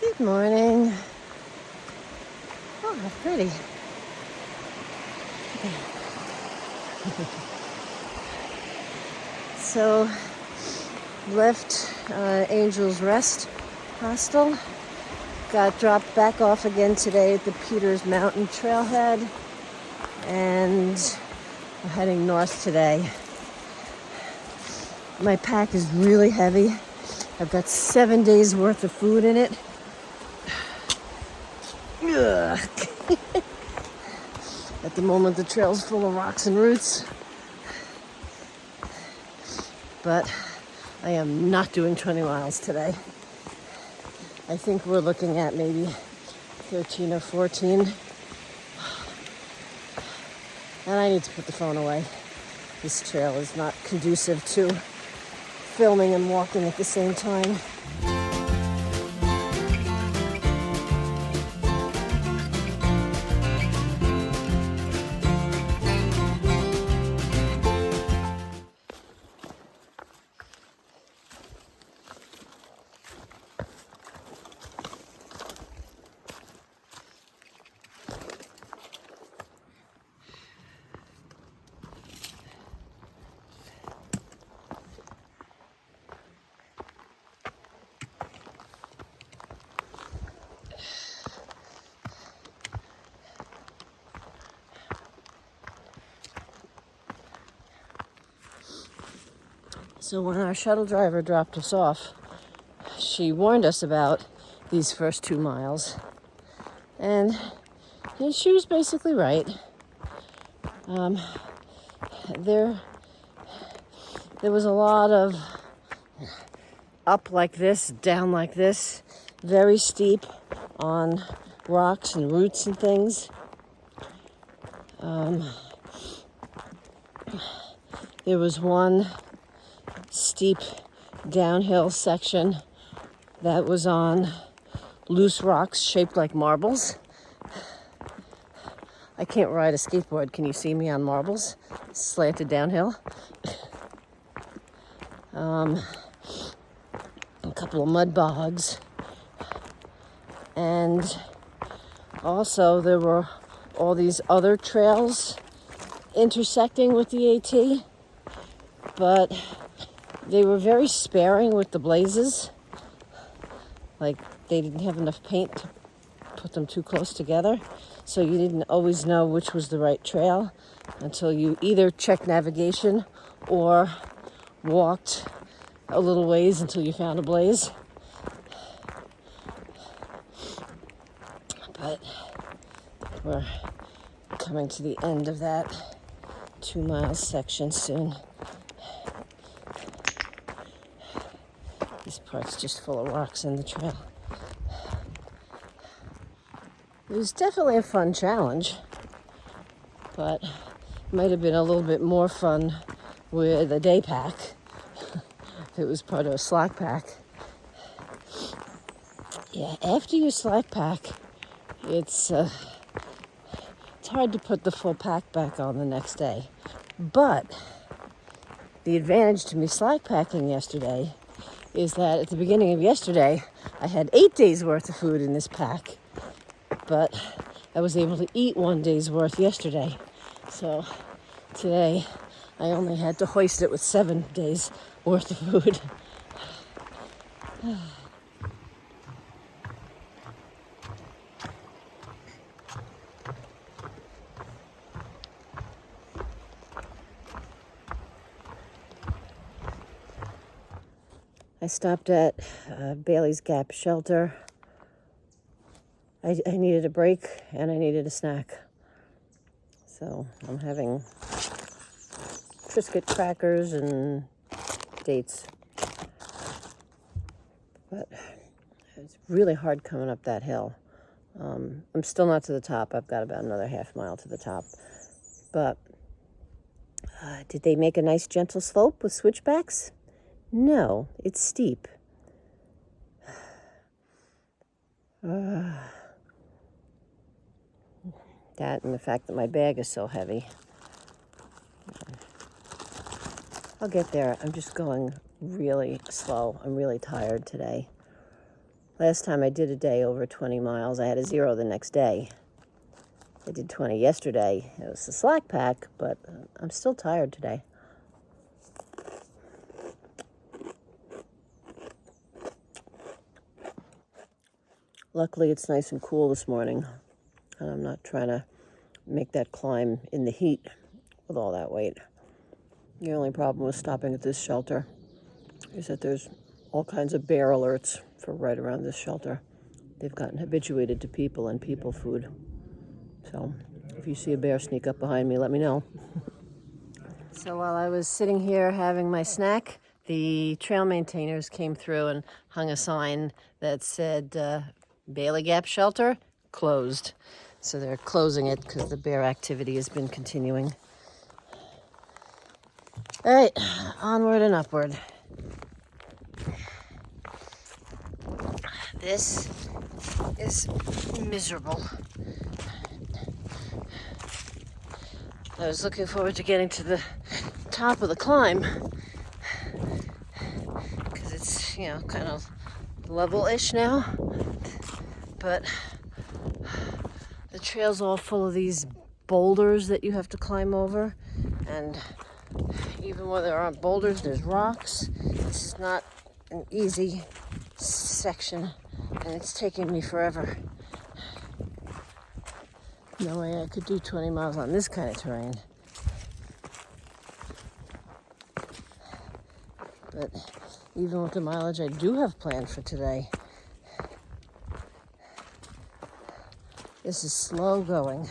Good morning. Oh, how pretty. So, left Angel's Rest Hostel. Got dropped back off again today at the Peters Mountain Trailhead. And we're heading north today. My pack is really heavy. I've got 7 days worth of food in it. Ugh. At the moment, the trail's full of rocks and roots. But I am not doing 20 miles today. I think we're looking at maybe 13 or 14. And I need to put the phone away. This trail is not conducive to filming and walking at the same time. So when our shuttle driver dropped us off, she warned us about these first 2 miles. And she was basically right. There was a lot of up like this, down like this, very steep on rocks and roots and things. There was one steep downhill section that was on loose rocks shaped like marbles. I can't ride a skateboard. Can you see me on marbles? Slanted downhill. A couple of mud bogs. And also there were all these other trails intersecting with the AT. But they were very sparing with the blazes. Like they didn't have enough paint to put them too close together. So you didn't always know which was the right trail until you either checked navigation or walked a little ways until you found a blaze. But we're coming to the end of that 2 mile section soon. This part's just full of rocks in the trail. It was definitely a fun challenge, but it might have been a little bit more fun with a day pack. If it was part of a slack pack. Yeah, after you slack pack, it's hard to put the full pack back on the next day. But the advantage to me slack packing yesterday is that at the beginning of yesterday, I had 8 days worth of food in this pack, but I was able to eat 1 day's worth yesterday. So today, I only had to hoist it with 7 days worth of food. I stopped at Bailey's Gap Shelter. I needed a break and I needed a snack. So I'm having Triscuit crackers and dates. But it's really hard coming up that hill. I'm still not to the top. I've got about another half mile to the top. But did they make a nice gentle slope with switchbacks? No, it's steep. That and the fact that my bag is so heavy. I'll get there. I'm just going really slow. I'm really tired today. Last time I did a day over 20 miles, I had a 0 the next day. I did 20 yesterday. It was a slack pack, but I'm still tired today. Luckily, it's nice and cool this morning, and I'm not trying to make that climb in the heat with all that weight. The only problem with stopping at this shelter is that there's all kinds of bear alerts for right around this shelter. They've gotten habituated to people and people food. So if you see a bear sneak up behind me, let me know. So while I was sitting here having my snack, the trail maintainers came through and hung a sign that said Bailey Gap Shelter closed. So they're closing it because the bear activity has been continuing. All right, onward and upward. This is miserable. I was looking forward to getting to the top of the climb because it's, kind of level-ish now. But the trail's all full of these boulders that you have to climb over. And even where there aren't boulders, there's rocks. This is not an easy section, and it's taking me forever. No way I could do 20 miles on this kind of terrain. But even with the mileage I do have planned for today, this is slow going.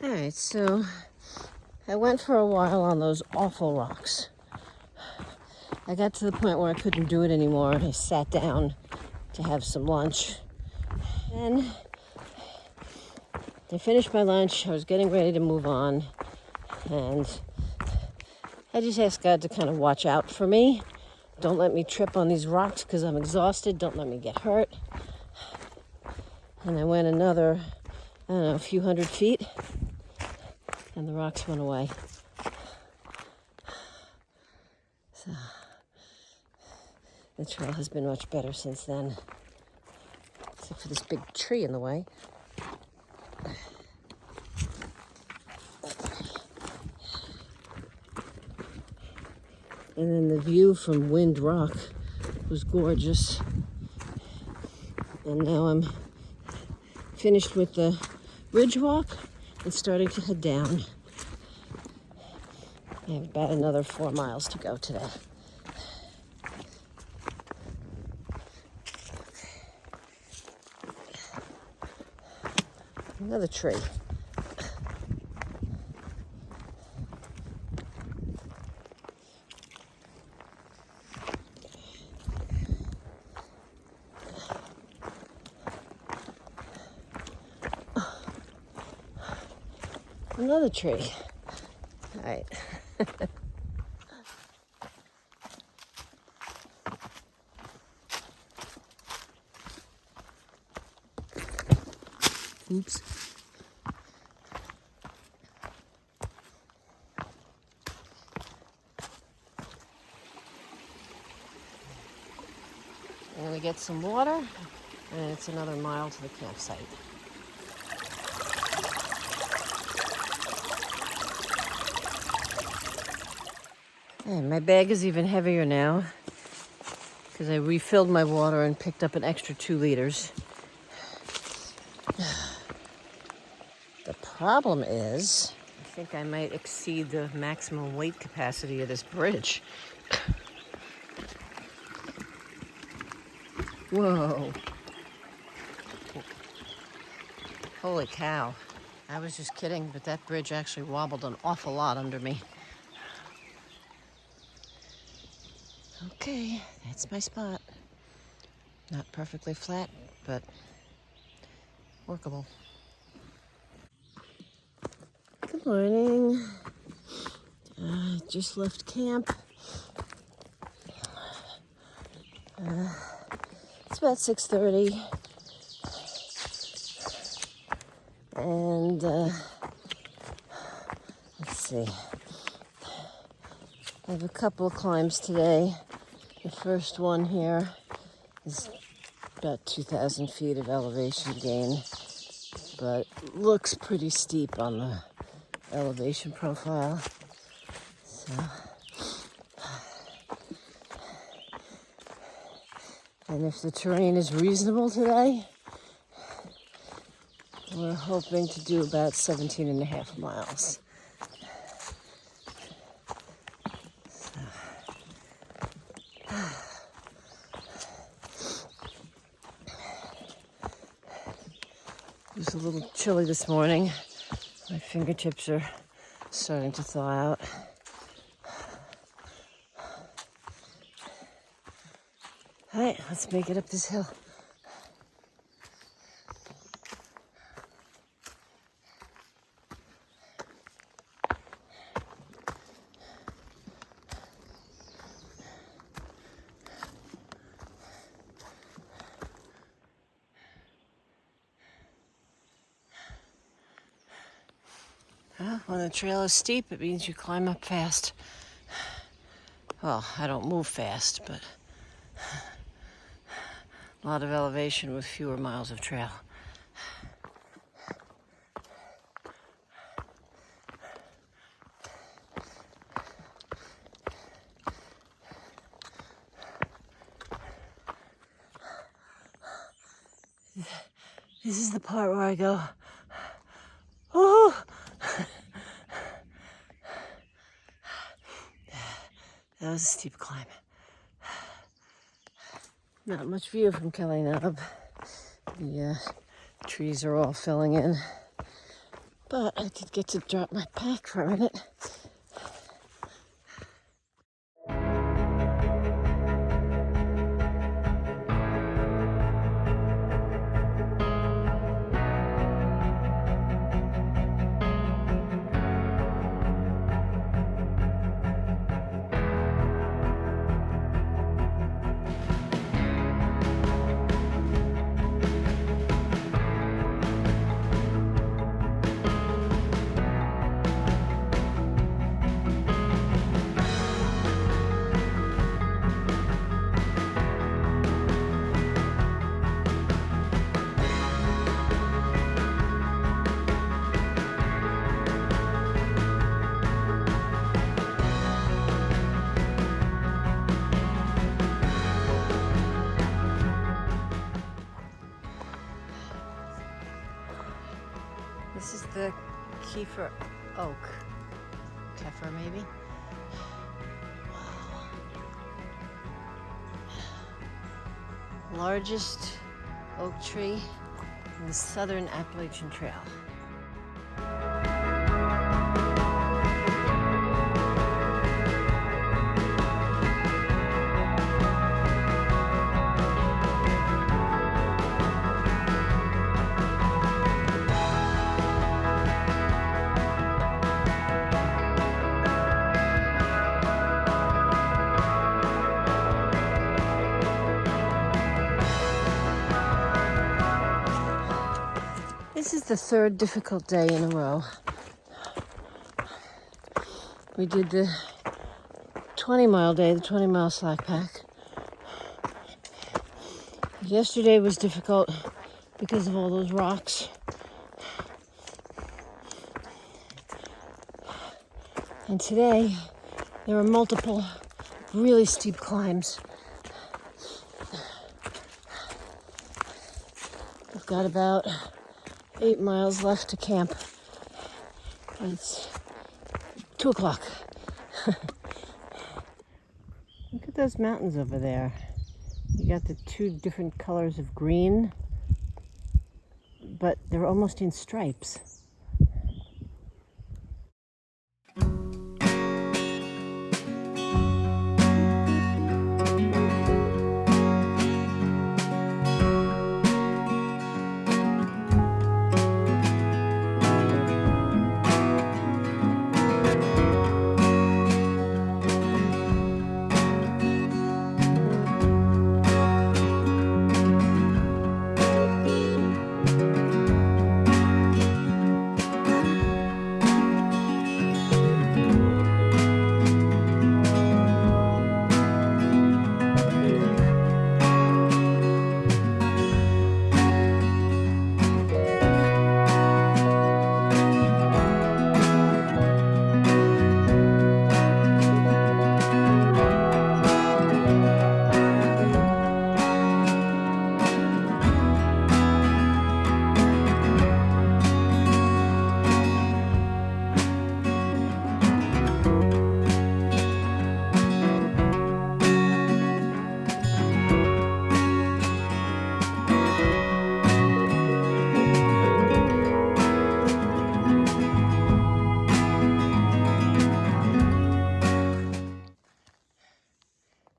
All right, so I went for a while on those awful rocks. I got to the point where I couldn't do it anymore, and I sat down to have some lunch. And I finished my lunch. I was getting ready to move on, and I just asked God to kind of watch out for me. Don't let me trip on these rocks because I'm exhausted. Don't let me get hurt. And I went another, a few hundred feet, and the rocks went away. So the trail has been much better since then, except for this big tree in the way. And then the view from Wind Rock was gorgeous. And now I'm finished with the ridge walk and starting to head down. I have about another 4 miles to go today. Another tree. Another tree. All right. Oops. I'm going to get some water, and it's another mile to the campsite. And my bag is even heavier now because I refilled my water and picked up an extra 2 liters. The problem is, I think I might exceed the maximum weight capacity of this bridge. Whoa. Holy cow. I was just kidding, but that bridge actually wobbled an awful lot under me. Okay, that's my spot. Not perfectly flat, but workable. Good morning. Just left camp. It's about 6:30. And let's see. I have a couple of climbs today. The first one here is about 2,000 feet of elevation gain, but looks pretty steep on the elevation profile. So, and if the terrain is reasonable today, we're hoping to do about 17 and a half miles. It was a little chilly this morning. My fingertips are starting to thaw out. All right, let's make it up this hill. Well, when the trail is steep, it means you climb up fast. Well, I don't move fast, but a lot of elevation with fewer miles of trail. This is the part where I go, oh! That was a steep climb. Not much view from Kelly Knob. The trees are all filling in. But I did get to drop my pack for a minute. This is the Kefir oak. Kefir, maybe? largest oak tree in the Southern Appalachian Trail. This is the third difficult day in a row. We did the 20-mile day, the 20-mile slack pack. Yesterday was difficult because of all those rocks. And today, there are multiple really steep climbs. I've got about 8 miles left to camp. It's 2 o'clock. Look at those mountains over there. You got the two different colors of green, but they're almost in stripes.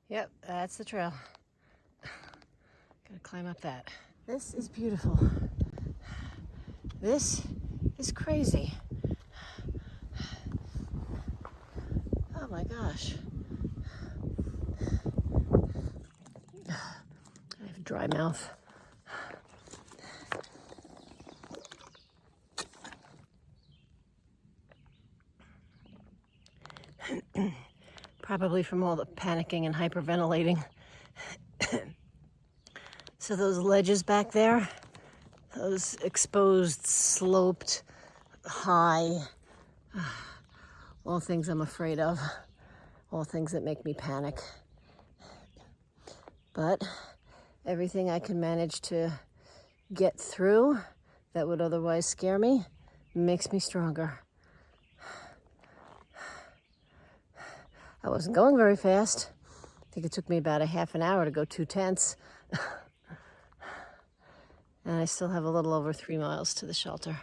Yep, that's the trail. Gotta climb up that. This is beautiful. This is crazy. Oh my gosh. I have a dry mouth. Probably from all the panicking and hyperventilating. So those ledges back there, those exposed, sloped, high, all things I'm afraid of, all things that make me panic. But everything I can manage to get through that would otherwise scare me makes me stronger. I wasn't going very fast. I think it took me about a half an hour to go 2 tenths. And I still have a little over 3 miles to the shelter.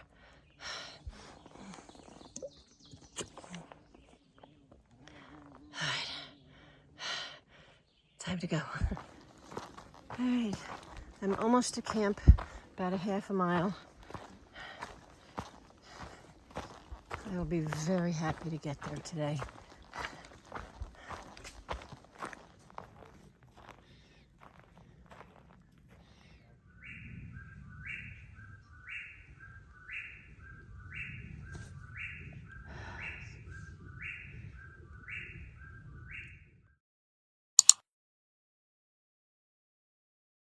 All right. Time to go. All right. I'm almost to camp, about a half a mile. I will be very happy to get there today.